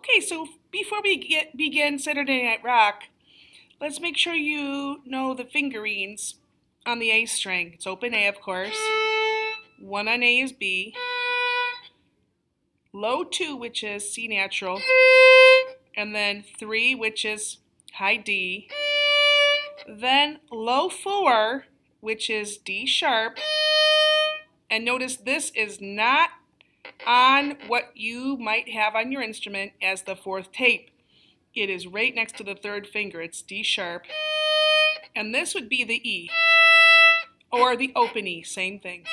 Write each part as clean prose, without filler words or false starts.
Okay, so before we begin Saturday Night Rock, let's make sure you know the fingerings on the A string. It's open A, of course. 1 on A is B. Low 2, which is C natural. And then 3, which is high D. Then low 4, which is D sharp. And notice this is not on what you might have on your instrument as the 4th tape. It is right next to the 3rd finger. It's D sharp. And this would be the E, or the open E, same thing.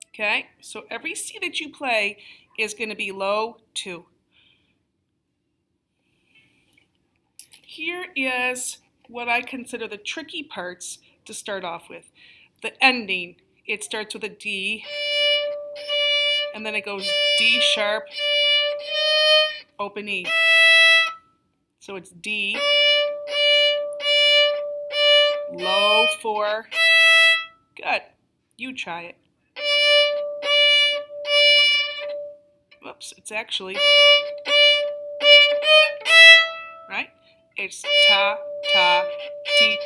Okay, so every C that you play is going to be low 2. Here is what I consider the tricky parts to start off with. The ending, it starts with a D, and then it goes D sharp, open E. So it's D, low 4. Good. You try it. Whoops, it's actually, right? It's ta, ta, ti.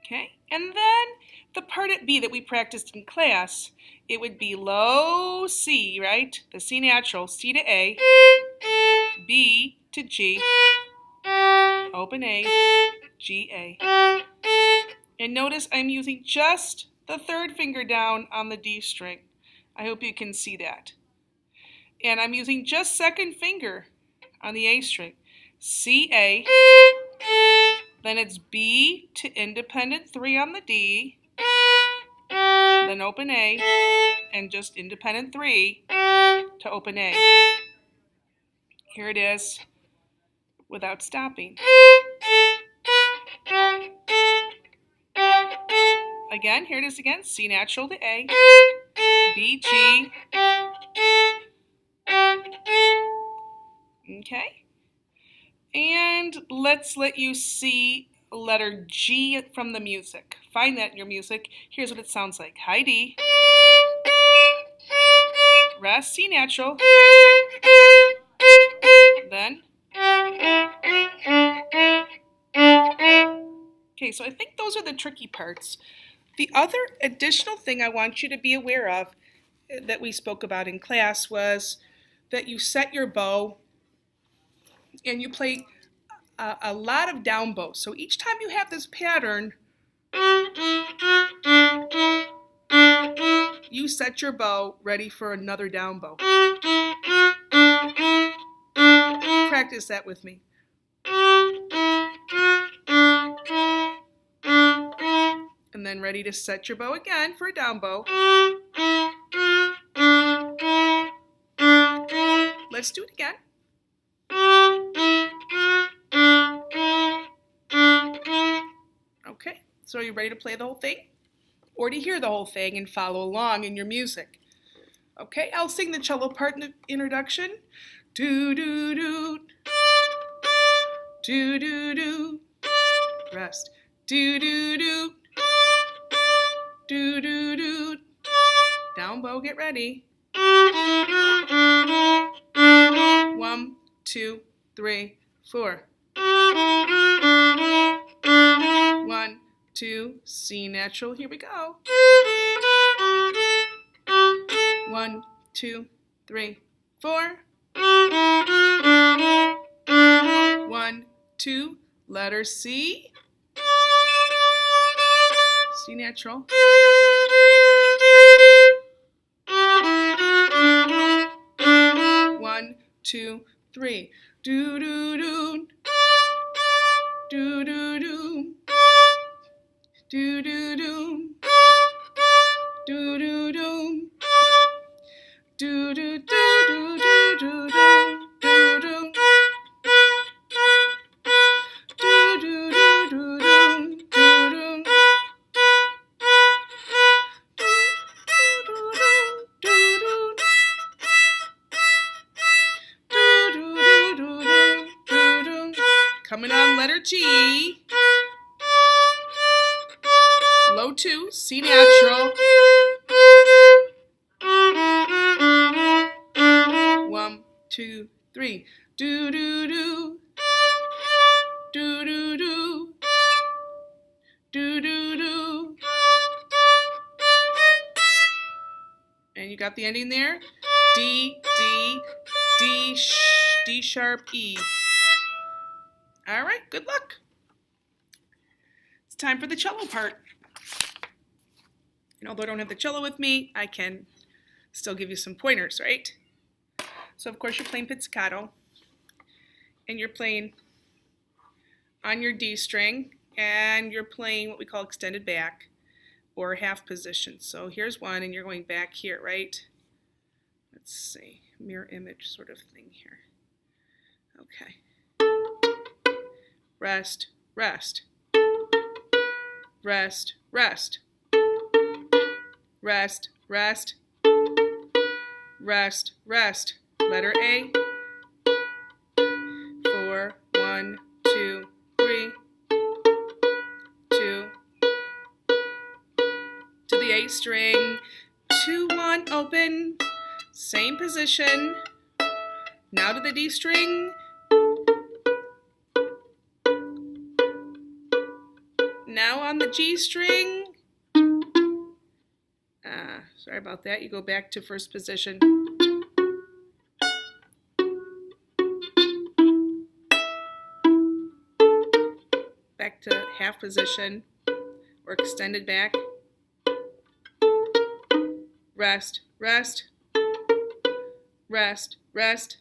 Okay, and then the part at B that we practiced in class, it would be low C, right? The C natural, C to A, B to G, open A, G, A. And notice I'm using just the 3rd finger down on the D string. I hope you can see that. And I'm using just 2nd finger on the A string. C, A, then it's B to independent 3 on the D, then open A, and just independent 3 to open A. Here it is without stopping. Again, here it is again, C natural to A, B, G, okay? And let's let you see letter G from the music. Find that in your music. Here's what it sounds like. High D, rest, C natural, then, okay, so I think those are the tricky parts. The other additional thing I want you to be aware of that we spoke about in class was that you set your bow and you play a lot of down bows. So each time you have this pattern, you set your bow ready for another down bow. Practice that with me. And then ready to set your bow again for a down bow. Let's do it again. Okay, so are you ready to play the whole thing? Or to hear the whole thing and follow along in your music? Okay, I'll sing the cello part in the introduction. Do do do, do do do, rest. Do do do, do do do, down bow, get ready. 1, 2, 3, 4. 1, 2, C natural, here we go. 1, 2, 3, 4. 1, 2, letter C. C natural. 1, 2, 3. Do do do. Do do do. Do do do. Do do do. Do do do do do do do do. Coming on letter G. Low 2, C natural. 1, 2, 3. Do do do. Do do do. Do do do. And you got the ending there? D, D, D, D sharp, E. All right, good luck. It's time for the cello part. And although I don't have the cello with me, I can still give you some pointers, right? So of course you're playing pizzicato, and you're playing on your D string, and you're playing what we call extended back or half position. So here's one, and you're going back here, right? Let's see, mirror image sort of thing here. Okay. Rest, rest. Rest, rest. Rest, rest. Rest, rest. Letter A. 4, 1, 2, 3. 2. To the A string. 2, 1, open. Same position. Now to the D string. Now on the G string. Sorry about that. You go back to first position. Back to half position or extended back. Rest, rest. Rest, rest.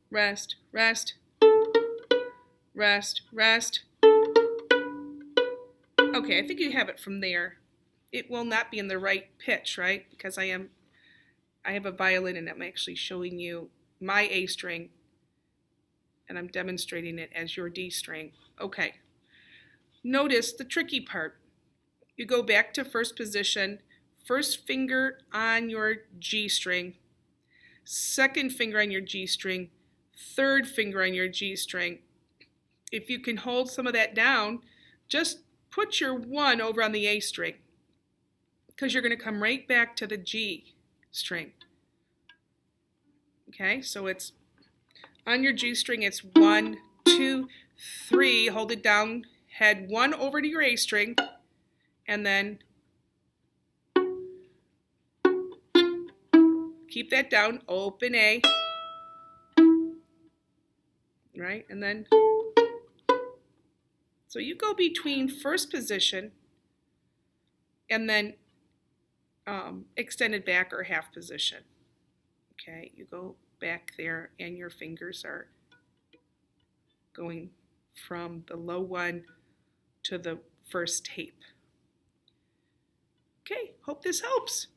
Rest, rest. Rest, rest. Okay, I think you have it from there. It will not be in the right pitch, right? Because I have a violin and I'm actually showing you my A string and I'm demonstrating it as your D string. Okay. Notice the tricky part. You go back to first position, first finger on your G string, second finger on your G string, third finger on your G string. If you can hold some of that down, just put your 1 over on the A string, because you're going to come right back to the G string. Okay, so it's on your G string, it's 1, 2, 3, hold it down, head 1 over to your A string, and then keep that down, open A, right, and then, so you go between first position and then extended back or half position. Okay, you go back there and your fingers are going from the low one to the first tape. Okay, hope this helps.